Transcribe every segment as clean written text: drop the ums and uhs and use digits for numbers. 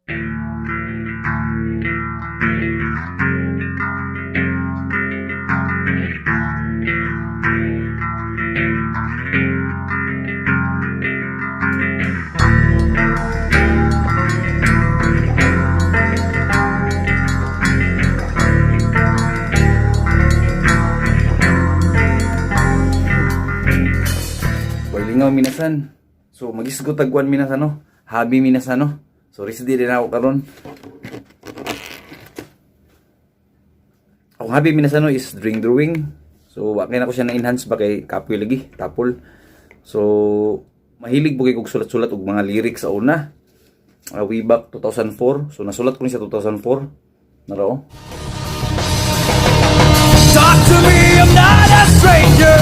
Lingaw minasan. So magisgot tagwan minasan no. Habi minasan no. So risdi din ako karon. Ang habi minasan no is drawing. So wa kay na ko siya na enhance ba kay kapoy lagi tapol. So mahilig bugay kog sulat-sulat og mga lyrics sa una. Way back 2004. So nasulat ko ni sa 2004. Naro. Talk to me, I'm not a stranger.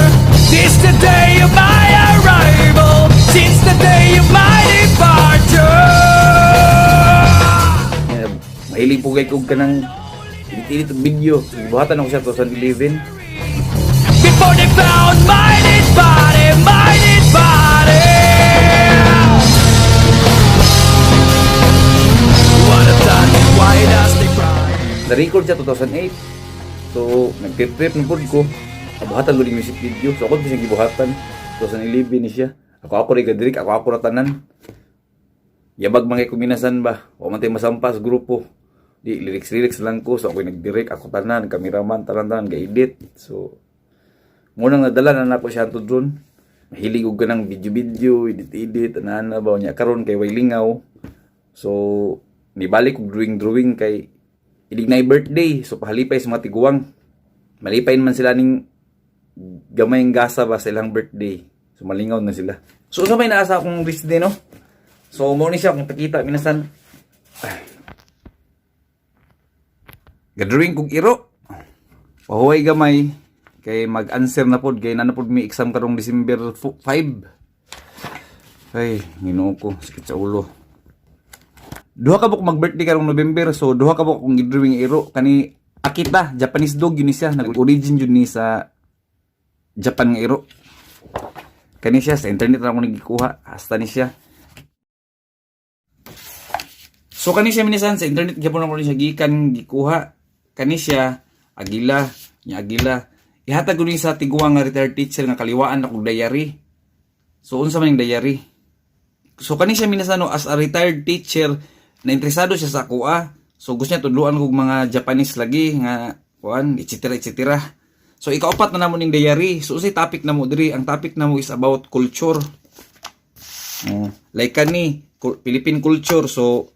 This the day of my arrival. Since the day of my departure. Mahilig po kay kog kanang edit video. So gibuhatan ako siya 2011. Before they found my dead body, my dead body. What a time, why does they cry? Na-record siya 2008. So nag-trip ng pod ko. Kabuhatan ko din music video. So ako din siya gibuhatan 2011 ni siya. Ako rin kadirik, ako ratanan. Yabag mga kuminasan ba? O man tayo masampas grupo. Di, lyrics lang ko. So ako nagdirect, ako tanan, kameraman, tanan, ga-edit. So, munang nadala na ako siya to doon. Mahilig ko ng video, edit, na ba niya. Karon kay Wailingaw. So, nibalik ko drawing kay idig na birthday. So, pahalipay sa mga tiguang. Malipayin man sila ning gamayng gasa ba sa ilang birthday. So malingaw na sila. So sa may naasa akong wrist din no. So mo ni siya kung takita minasan. Gadrawing kog iro. Pahuway gamay kay mag-answer na pod kay nanapod mi exam karong December 5. Ay, Ginoo ko, sakit sa ulo. Duha ka buk mag-birthday karong November. So duha ka buk kung gidrawing iro kani Akita, Japanese dog yun siya. Nag-origin yun ni sa Japan nga iro. Kani siya sa internet na ako nagikuha. Hasta ni siya. So kani siya minisan sa internet gyapon ako ni siya gikan gikuha. Kani siya agila, nya agila. Ihatag ko ni sa tiguang nga retired teacher nga kaliwaan ako diary. So unsa man yung diary? So kani siya minisan no, as a retired teacher na interesado siya sa kuha. So gusto niya tudluan kog mga Japanese lagi nga kuan etc. So ikaapat na namo ning diary. So usay topic namo diri. Ang topic namo is about culture. Like kani Philippine culture. So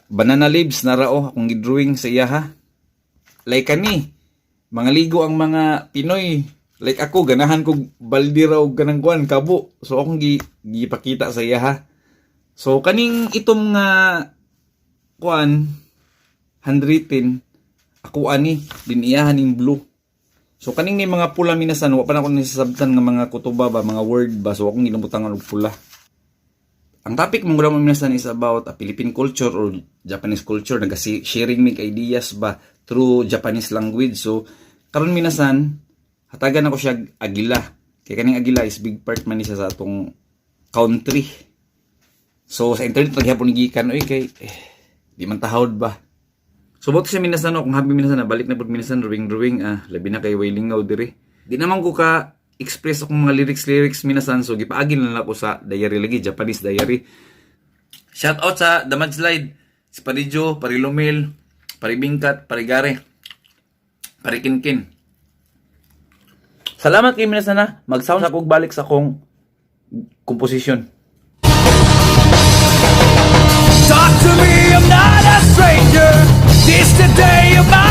banana leaves na rao akong gidrawing sa iya ha. Like kani mga ligo ang mga Pinoy. Like ako ganahan kog baldi raw ganang kuan kabo. So akong gipakita sa iya ha. So kaning itom nga kuan handwritten ako ani din iyahan ning blue. So kaning ni mga pula minasan wa pa na ko nisabtan nga mga kutuba ba mga word ba so akong ginabutangan og pula. Ang topic mong gudamo minasan is about a Philippine culture or Japanese culture. Nag-sharing mig ideas ba through Japanese language. So karon minasan hatagan ako siya agila. Kay kaning agila is big part man ni siya sa atong country. So sa internet paghapon gikan oy kay di man tahawd ba. So boto siya minasan kung happy minasan na balik na pud minasan drawing labi na kay Wailingaw diri. Di naman ko ka express akong mga lyrics minasan so gipaagin lang ako sa diary lagi Japanese diary. Shout out sa Damag Slide, si Parijo, Parilomil, Paribingkat, Parigare, Parikinkin. Salamat kay minasan na mag-sound ako balik sa akong composition. Talk to me, I'm not a stranger. This the day of my